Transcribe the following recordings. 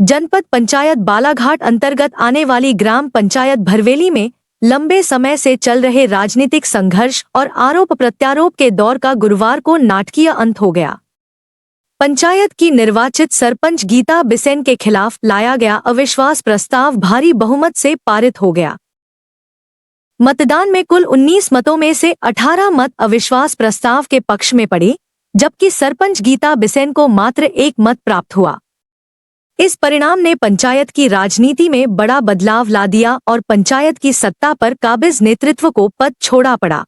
जनपद पंचायत बालाघाट अंतर्गत आने वाली ग्राम पंचायत भरवेली में लंबे समय से चल रहे राजनीतिक संघर्ष और आरोप प्रत्यारोप के दौर का गुरुवार को नाटकीय अंत हो गया। पंचायत की निर्वाचित सरपंच गीता बिसेन के खिलाफ लाया गया अविश्वास प्रस्ताव भारी बहुमत से पारित हो गया। मतदान में कुल 19 मतों में से 18 मत अविश्वास प्रस्ताव के पक्ष में पड़े, जबकि सरपंच गीता बिसेन को मात्र 1 मत प्राप्त हुआ। इस परिणाम ने पंचायत की राजनीति में बड़ा बदलाव ला दिया और पंचायत की सत्ता पर काबिज नेतृत्व को पद छोड़ा पड़ा।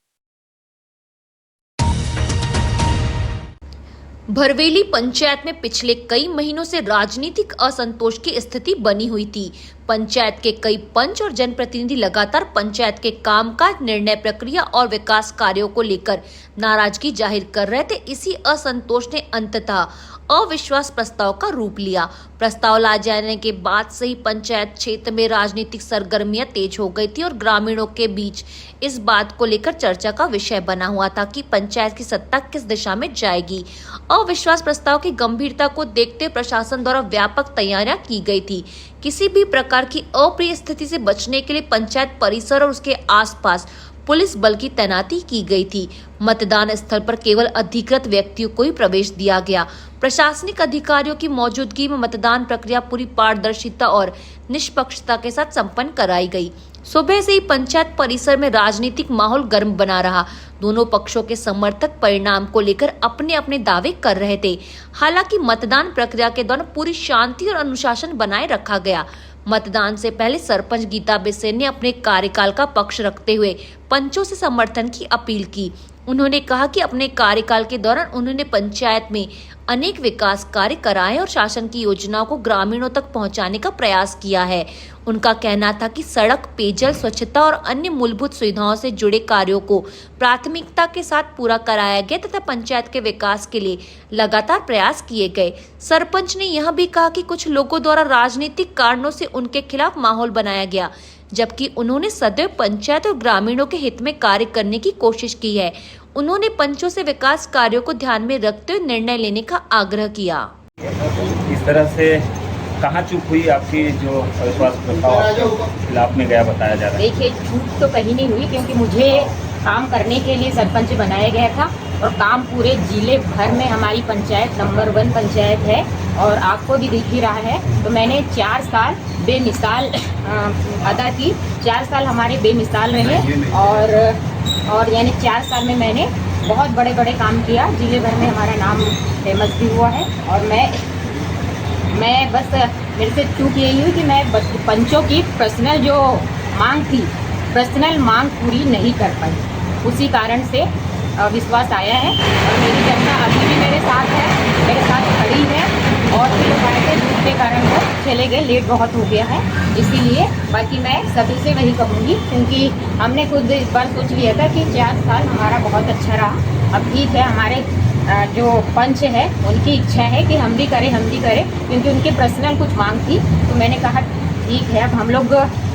भरवेली पंचायत में पिछले कई महीनों से राजनीतिक असंतोष की स्थिति बनी हुई थी। पंचायत के कई पंच और जनप्रतिनिधि लगातार पंचायत के कामकाज, निर्णय प्रक्रिया और विकास कार्यों को लेकर नाराजगी जाहिर कर रहे थे। इसी असंतोष ने अंततः अविश्वास प्रस्ताव का रूप लिया। प्रस्ताव ला जाने के बाद से ही पंचायत क्षेत्र में राजनीतिक सरगर्मियां तेज हो गई थी और ग्रामीणों के बीच इस बात को लेकर चर्चा का विषय बना हुआ था कि पंचायत की सत्ता किस दिशा में जाएगी। अविश्वास प्रस्ताव की गंभीरता को देखते प्रशासन द्वारा व्यापक तैयारियां की गई थी। किसी भी प्रकार की अप्रिय स्थिति से बचने के लिए पंचायत परिसर और उसके आसपास पुलिस बल की तैनाती की गई थी। मतदान स्थल पर केवल अधिकृत व्यक्तियों को ही प्रवेश दिया गया। प्रशासनिक अधिकारियों की मौजूदगी में मतदान प्रक्रिया पूरी पारदर्शिता और निष्पक्षता के साथ संपन्न कराई गई। सुबह से ही पंचायत परिसर में राजनीतिक माहौल गर्म बना रहा। दोनों पक्षों के समर्थक परिणाम को लेकर अपने अपने दावे कर रहे थे। हालांकि मतदान प्रक्रिया के दौरान पूरी शांति और अनुशासन बनाए रखा गया। मतदान से पहले सरपंच गीता बिसेन ने अपने कार्यकाल का पक्ष रखते हुए पंचों से समर्थन की अपील की। उन्होंने कहा कि अपने कार्यकाल के दौरान उन्होंने पंचायत में अनेक विकास कार्य कराए और शासन की योजनाओं को ग्रामीणों तक पहुंचाने का प्रयास किया है। उनका कहना था कि सड़क, पेयजल, स्वच्छता और अन्य मूलभूत सुविधाओं से जुड़े कार्यों को प्राथमिकता के साथ पूरा कराया गया तथा पंचायत के विकास के लिए लगातार प्रयास किए गए। सरपंच ने यह भी कहा कि कुछ लोगों द्वारा राजनीतिक कारणों से उनके खिलाफ माहौल बनाया गया, जबकि उन्होंने सदैव पंचायत और ग्रामीणों के हित में कार्य करने की कोशिश की है। उन्होंने पंचों से विकास कार्यों को ध्यान में रखते हुए निर्णय लेने का आग्रह किया। इस तरह से कहाँ चूक हुई आपकी जो अविश्वास प्रस्ताव आपके खिलाफ में गया बताया जा रहा है? देखिए, चूक तो कहीं नहीं हुई, क्योंकि मुझे काम करने के लिए सरपंच बनाया गया था और काम पूरे जिले भर में हमारी पंचायत नंबर 1 पंचायत है और आपको भी दिख ही रहा है। तो मैंने 4 साल बेमिसाल अदा की। 4 साल हमारे बेमिसाल रहे और यानी 4 साल में मैंने बहुत बड़े बड़े काम किया। जिले भर में हमारा नाम फेमस भी हुआ है और मैं बस मेरे से चूक यही हुई कि मैं पंचों की पर्सनल जो मांग थी, पर्सनल मांग पूरी नहीं कर पाई। उसी कारण से विश्वास आया है और मेरी जनता अभी भी मेरे साथ है, मेरे साथ खड़ी है और भी लोग आए थे जिसके कारण वो चले गए, लेट बहुत हो गया है। इसीलिए बाकी मैं सभी से वही कहूँगी, क्योंकि हमने खुद इस बार सोच लिया था कि 4 साल हमारा बहुत अच्छा रहा। अब ठीक है, हमारे जो पंच है उनकी इच्छा है कि हम भी करें, क्योंकि उनके पर्सनल कुछ मांग थी। तो मैंने कहा ठीक है, अब हम लोग,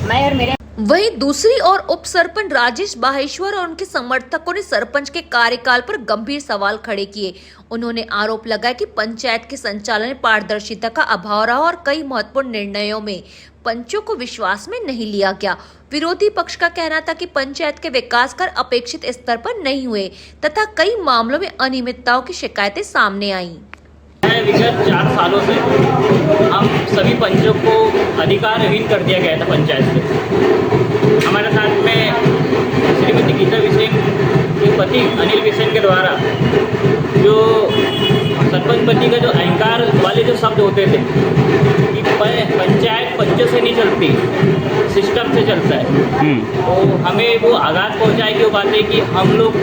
मैं और मेरे वहीं दूसरी ओर उप सरपंच राजेश बाहेश्वर और उनके समर्थकों ने सरपंच के कार्यकाल पर गंभीर सवाल खड़े किए। उन्होंने आरोप लगाया कि पंचायत के संचालन में पारदर्शिता का अभाव रहा और कई महत्वपूर्ण निर्णयों में पंचों को विश्वास में नहीं लिया गया। विरोधी पक्ष का कहना था कि पंचायत के विकास कार्य अपेक्षित स्तर पर नहीं हुए तथा कई मामलों में अनियमितताओं की शिकायतें सामने आईं। विगत 4 सालों से हम सभी पंचों को अधिकारहीन कर दिया गया था पंचायत से। हमारे साथ में श्रीमती गीता बिसेन के पति अनिल बिसेन के द्वारा जो सरपंच पति का जो अहंकार वाले जो शब्द होते थे कि पंचायत पंचों से नहीं चलती, सिस्टम से चलता है, तो हमें वो आघात पहुंचाई कि वो बातें कि हम लोग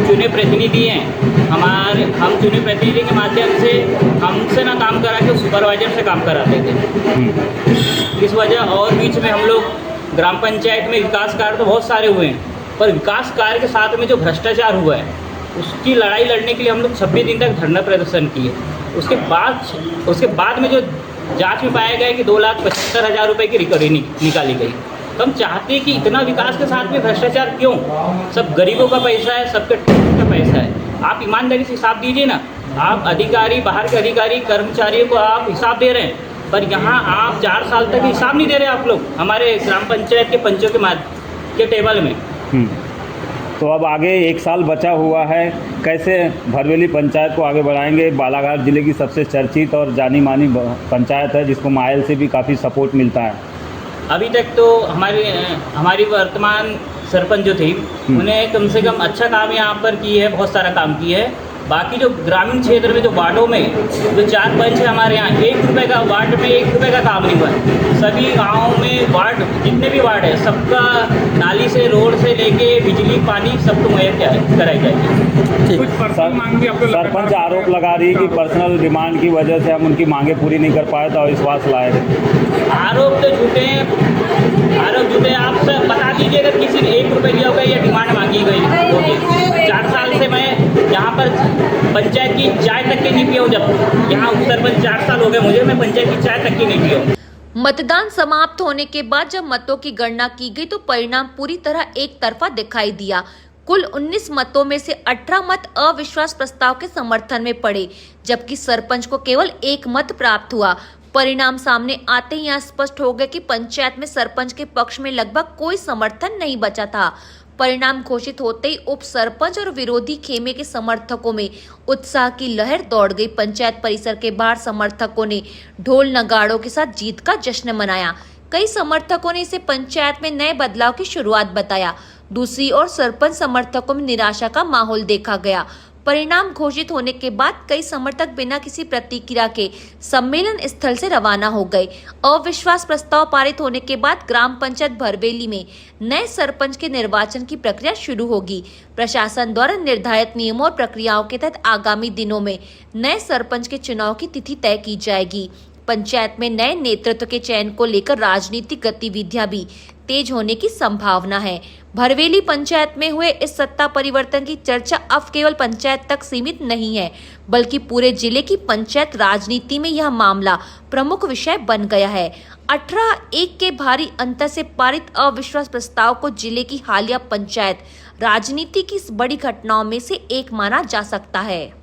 चुने प्रतिनिधि हैं, हम चुने प्रतिनिधि के माध्यम से हमसे ना काम करा के सुपरवाइजर से काम कराते थे। इस वजह और बीच में हम लोग ग्राम पंचायत में विकास कार्य तो बहुत सारे हुए हैं, पर विकास कार्य के साथ में जो भ्रष्टाचार हुआ है उसकी लड़ाई लड़ने के लिए हम लोग 26 दिन तक धरना प्रदर्शन किए। उसके बाद में जो जांच में पाया गया कि 2,75,000 रुपये की रिकवरी निकाली गई। तो हम चाहते हैं कि इतना विकास के साथ में भ्रष्टाचार क्यों? सब गरीबों का पैसा है, सबके टैक्स का पैसा है। आप ईमानदारी से हिसाब दीजिए ना। आप अधिकारी, बाहर के अधिकारी कर्मचारियों को आप हिसाब दे रहे हैं, पर यहाँ आप 4 साल तक हिसाब नहीं दे रहे आप लोग हमारे ग्राम पंचायत के पंचों के टेबल में। तो अब आगे 1 साल बचा हुआ है, कैसे भरवेली पंचायत को आगे बढ़ाएंगे? बालाघाट जिले की सबसे चर्चित और जानी मानी पंचायत है, जिसको माइल से भी काफ़ी सपोर्ट मिलता है। अभी तक तो हमारी वर्तमान सरपंच जो थी उन्हें कम से कम अच्छा काम यहाँ पर की है, बहुत सारा काम की है। बाकी जो ग्रामीण क्षेत्र में जो वार्डों में जो 4 पंच है हमारे यहाँ, 1 रुपये का वार्ड में 1 रुपये का काम नहीं हुआ है। सभी गाँव में वार्ड जितने भी वार्ड है सबका नाली से रोड से लेके बिजली पानी सबको मुहैया कराई जाएगी। सरपंच आरोप लगा रही है कि पर्सनल डिमांड की वजह से हम उनकी मांगे पूरी नहीं कर पाए तो अविश्वास लाए थे। आरोप तो झूठे हैं, आरोप झूठे। आप सब बता दीजिए अगर किसी ने 1 रुपये दिया होगा या डिमांड मांगी गई होगी। 4 साल से मैं यहाँ पर पंचायत की चाय तक की नहीं पिया हूँ। जब यहाँ उप सरपंच 4 साल हो गए मुझे, मैं पंचायत की चाय तक की नहीं पिया हूँ। मतदान समाप्त होने के बाद जब मतों की गणना की गई तो परिणाम पूरी तरह एक तरफा दिखाई दिया। कुल 19 मतों में से 18 मत अविश्वास प्रस्ताव के समर्थन में पड़े, जबकि सरपंच को केवल 1 मत प्राप्त हुआ। परिणाम सामने आते ही यहाँ स्पष्ट हो गया कि पंचायत में सरपंच के पक्ष में लगभग कोई समर्थन नहीं बचा था। परिणाम घोषित होते ही उप सरपंच और विरोधी खेमे के समर्थकों में उत्साह की लहर दौड़ गई। पंचायत परिसर के बाहर समर्थकों ने ढोल नगाड़ों के साथ जीत का जश्न मनाया। कई समर्थकों ने इसे पंचायत में नए बदलाव की शुरुआत बताया। दूसरी ओर सरपंच समर्थकों में निराशा का माहौल देखा गया। परिणाम घोषित होने के बाद कई समर्थक बिना किसी प्रतिक्रिया के सम्मेलन स्थल से रवाना हो गए। अविश्वास प्रस्ताव पारित होने के बाद ग्राम पंचायत भरवेली में नए सरपंच के निर्वाचन की प्रक्रिया शुरू होगी। प्रशासन द्वारा निर्धारित नियमों और प्रक्रियाओं के तहत आगामी दिनों में नए सरपंच के चुनाव की तिथि तय की जाएगी। पंचायत में नए नेतृत्व के चयन को लेकर राजनीतिक गतिविधियां भी तेज होने की संभावना है। भरवेली पंचायत में हुए इस सत्ता परिवर्तन की चर्चा अब केवल पंचायत तक सीमित नहीं है, बल्कि पूरे जिले की पंचायत राजनीति में यह मामला प्रमुख विषय बन गया है। 18-1 के भारी अंतर से पारित अविश्वास प्रस्ताव को जिले की हालिया पंचायत राजनीति की इस बड़ी घटनाओं में से एक माना जा सकता है।